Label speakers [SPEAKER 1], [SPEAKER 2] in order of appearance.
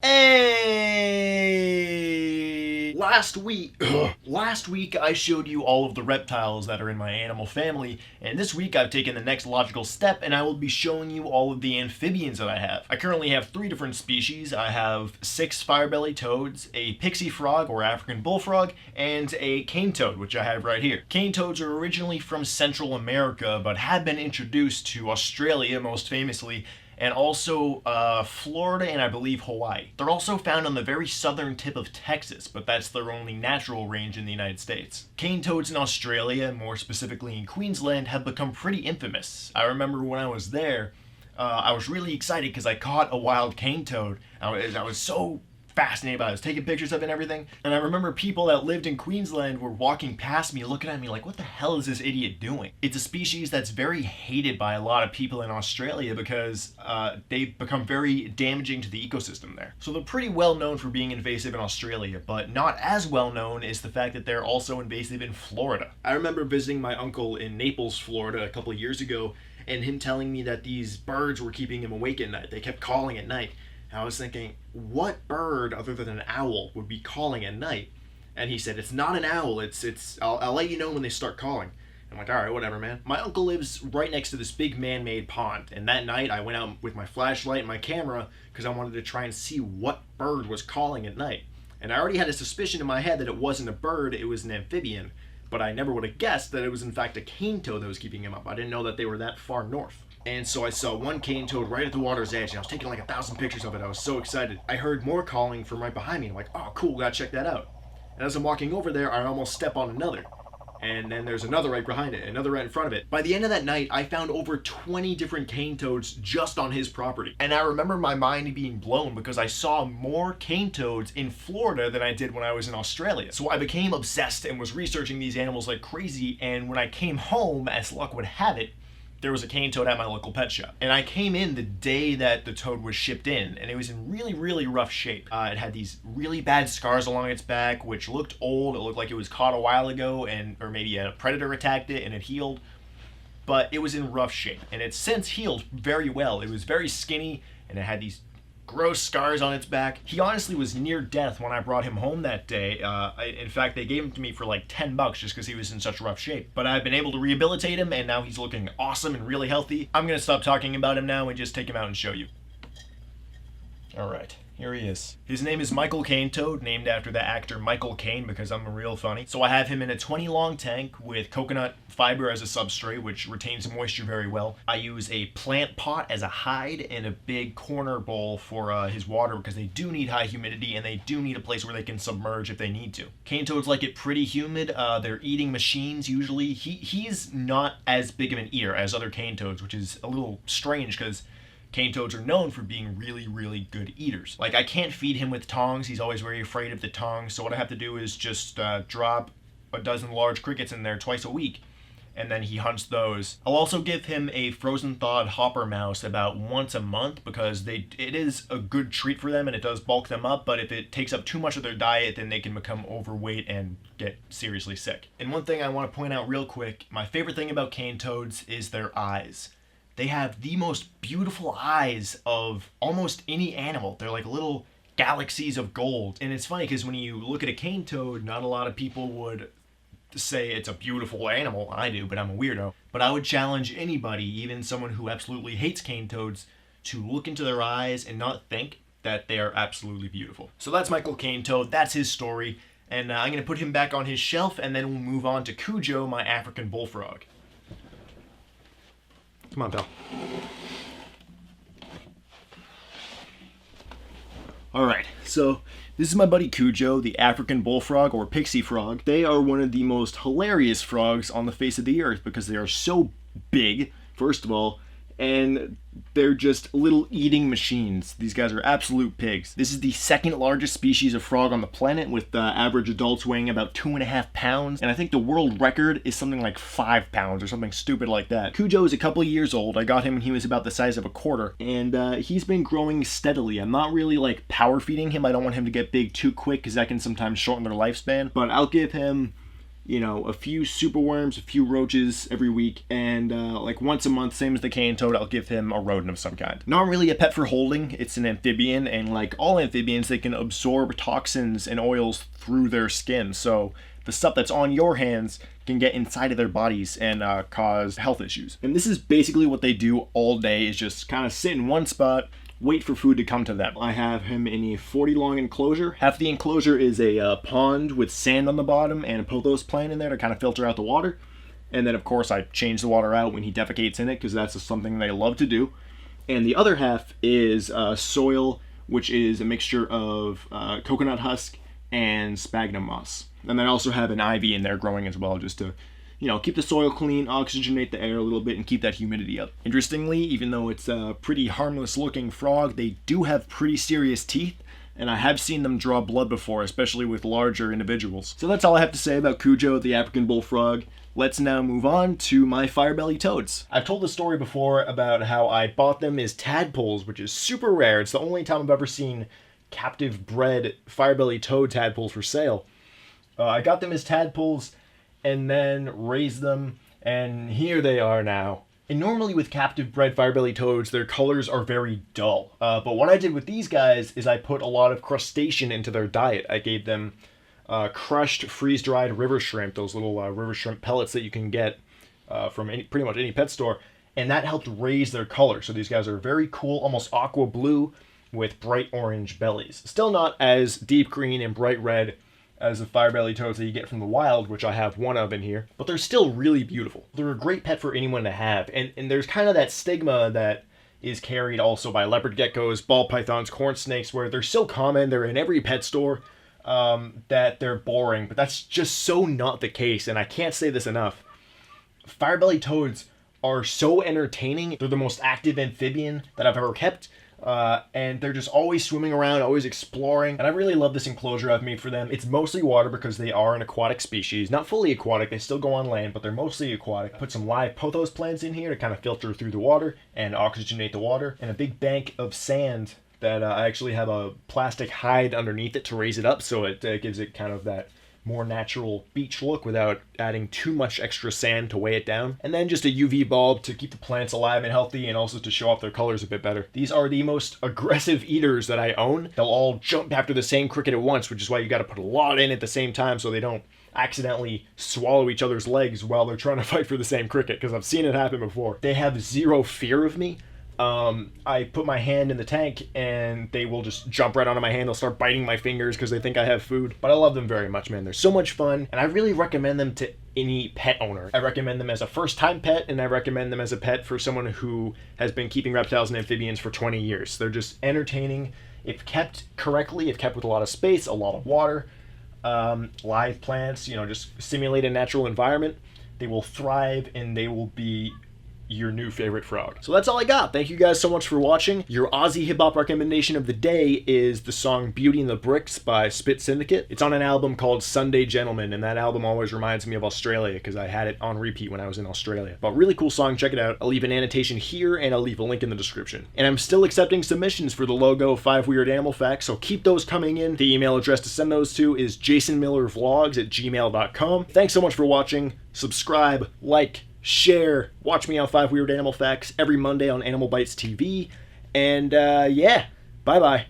[SPEAKER 1] Hey! Last week I showed you all of the reptiles that are in my animal family, and this week I've taken the next logical step and I will be showing you all of the amphibians that I have. I currently have 3 different species. I have 6 Firebellied Toads, a pixie frog or African bullfrog, and a cane toad, which I have right here. Cane toads are originally from Central America, but have been introduced to Australia most famously, and also Florida and I believe Hawaii. They're also found on the very southern tip of Texas, but that's their only natural range in the United States. Cane toads in Australia, more specifically in Queensland, have become pretty infamous. I remember when I was there, I was really excited because I caught a wild cane toad. I was so fascinated by it. I was taking pictures of it and everything. And I remember people that lived in Queensland were walking past me looking at me like, what the hell is this idiot doing? It's a species that's very hated by a lot of people in Australia because they've become very damaging to the ecosystem there. So they're pretty well known for being invasive in Australia, but not as well known is the fact that they're also invasive in Florida. I remember visiting my uncle in Naples, Florida a couple of years ago, and him telling me that these birds were keeping him awake at night. They kept calling at night. And I was thinking, what bird other than an owl would be calling at night? And he said, it's not an owl, I'll let you know when they start calling. I'm like, all right, whatever, man. My uncle lives right next to this big man-made pond, and that night I went out with my flashlight and my camera because I wanted to try and see what bird was calling at night. And I already had a suspicion in my head that it wasn't a bird, it was an amphibian, but I never would have guessed that it was in fact a cane toad that was keeping him up. I didn't know that they were that far north. And so I saw one cane toad right at the water's edge, and I was taking like 1,000 pictures of it. I was so excited. I heard more calling from right behind me. I'm like, oh, cool, gotta check that out. And as I'm walking over there, I almost step on another. And then there's another right behind it, another right in front of it. By the end of that night, I found over 20 different cane toads just on his property. And I remember my mind being blown because I saw more cane toads in Florida than I did when I was in Australia. So I became obsessed and was researching these animals like crazy, and when I came home, as luck would have it, there was a cane toad at my local pet shop. And I came in the day that the toad was shipped in, and it was in really, really rough shape. It had these really bad scars along its back, which looked old. It looked like it was caught a while ago, or maybe a predator attacked it and it healed. But it was in rough shape, and it's since healed very well. It was very skinny, and it had these gross scars on its back. He honestly was near death when I brought him home that day. In fact, they gave him to me for like $10 just because he was in such rough shape. But I've been able to rehabilitate him, and now he's looking awesome and really healthy. I'm gonna stop talking about him now and just take him out and show you. Alright, here he is. His name is Michael Cane Toad, named after the actor Michael Caine because I'm real funny. So I have him in a 20 long tank with coconut fiber as a substrate, which retains moisture very well. I use a plant pot as a hide and a big corner bowl for his water because they do need high humidity and they do need a place where they can submerge if they need to. Cane toads like it pretty humid. They're eating machines usually. He's not as big of an eater as other cane toads, which is a little strange because cane toads are known for being really, really good eaters. Like, I can't feed him with tongs. He's always very afraid of the tongs. So what I have to do is just drop a dozen large crickets in there twice a week, and then he hunts those. I'll also give him a frozen thawed hopper mouse about once a month because it is a good treat for them and it does bulk them up, but if it takes up too much of their diet, then they can become overweight and get seriously sick. And one thing I want to point out real quick, my favorite thing about cane toads is their eyes. They have the most beautiful eyes of almost any animal. They're like little galaxies of gold. And it's funny because when you look at a cane toad, not a lot of people would say it's a beautiful animal. I do, but I'm a weirdo. But I would challenge anybody, even someone who absolutely hates cane toads, to look into their eyes and not think that they are absolutely beautiful. So that's Michael Cane Toad. That's his story. And I'm going to put him back on his shelf, and then we'll move on to Cujo, my African bullfrog. Come on, pal. Alright, so this is my buddy Cujo, the African bullfrog or pixie frog. They are one of the most hilarious frogs on the face of the earth because they are so big, first of all, and they're just little eating machines. These guys are absolute pigs. This is the second largest species of frog on the planet, with average adults weighing about 2.5 pounds, and I think the world record is something like 5 pounds or something stupid like that. Cujo is a couple of years old. I got him when he was about the size of a quarter, and he's been growing steadily. I'm not really like power feeding him. I don't want him to get big too quick because that can sometimes shorten their lifespan, but I'll give him a few superworms, a few roaches every week, and like once a month, same as the cane toad, I'll give him a rodent of some kind. Not really a pet for holding, it's an amphibian, and like all amphibians, they can absorb toxins and oils through their skin, so the stuff that's on your hands can get inside of their bodies and cause health issues. And this is basically what they do all day, is just kind of sit in one spot, wait for food to come to them. I have him in a 40 long enclosure. Half the enclosure is a pond with sand on the bottom and a pothos plant in there to kind of filter out the water. And then of course I change the water out when he defecates in it, because that's just something they love to do. And the other half is soil, which is a mixture of coconut husk and sphagnum moss. And then I also have an ivy in there growing as well, just to keep the soil clean, oxygenate the air a little bit, and keep that humidity up. Interestingly, even though it's a pretty harmless looking frog, they do have pretty serious teeth, and I have seen them draw blood before, especially with larger individuals. So that's all I have to say about Cujo, the African bullfrog. Let's now move on to my Firebellied Toads. I've told the story before about how I bought them as tadpoles, which is super rare. It's the only time I've ever seen captive bred Firebellied Toad tadpoles for sale. I got them as tadpoles and then raised them, and here they are now. And normally with captive bred Firebellied Toads, their colors are very dull. But what I did with these guys is I put a lot of crustacean into their diet. I gave them crushed, freeze-dried river shrimp, those little river shrimp pellets that you can get from pretty much any pet store, and that helped raise their color. So these guys are very cool, almost aqua blue with bright orange bellies. Still not as deep green and bright red as the Firebellied Toads that you get from the wild, which I have one of in here, but they're still really beautiful. They're a great pet for anyone to have, and there's kind of that stigma that is carried also by leopard geckos, ball pythons, corn snakes, where they're so common, they're in every pet store, that they're boring, but that's just so not the case, and I can't say this enough. Firebellied Toads are so entertaining. They're the most active amphibian that I've ever kept. And they're just always swimming around, always exploring. And I really love this enclosure I've made for them. It's mostly water because they are an aquatic species. Not fully aquatic, they still go on land, but they're mostly aquatic. I put some live pothos plants in here to kind of filter through the water and oxygenate the water. And a big bank of sand that I actually have a plastic hide underneath it to raise it up, so it gives it kind of that more natural beach look without adding too much extra sand to weigh it down. And then just a UV bulb to keep the plants alive and healthy, and also to show off their colors a bit better. These are the most aggressive eaters that I own. They'll all jump after the same cricket at once, which is why you got to put a lot in at the same time so they don't accidentally swallow each other's legs while they're trying to fight for the same cricket, because I've seen it happen before. They have zero fear of me. I put my hand in the tank and they will just jump right onto my hand. They'll start biting my fingers because they think I have food. But I love them very much, man. They're so much fun, and I really recommend them to any pet owner. I recommend them as a first-time pet, and I recommend them as a pet for someone who has been keeping reptiles and amphibians for 20 years. They're just entertaining if kept correctly, if kept with a lot of space, a lot of water, live plants, just simulate a natural environment. They will thrive, and they will be your new favorite frog. So that's all I got. Thank you guys so much for watching. Your Aussie hip-hop recommendation of the day is the song Beauty and the Bricks by Spit Syndicate. It's on an album called Sunday Gentleman, and that album always reminds me of Australia because I had it on repeat when I was in Australia. But really cool song, check it out. I'll leave an annotation here, and I'll leave a link in the description. And I'm still accepting submissions for the logo 5 Weird Animal Facts, so keep those coming in. The email address to send those to is jasonmillervlogs@gmail.com. Thanks so much for watching. Subscribe, like, share, watch me on 5 Weird Animal Facts every Monday on Animal Bites TV, and yeah, bye-bye.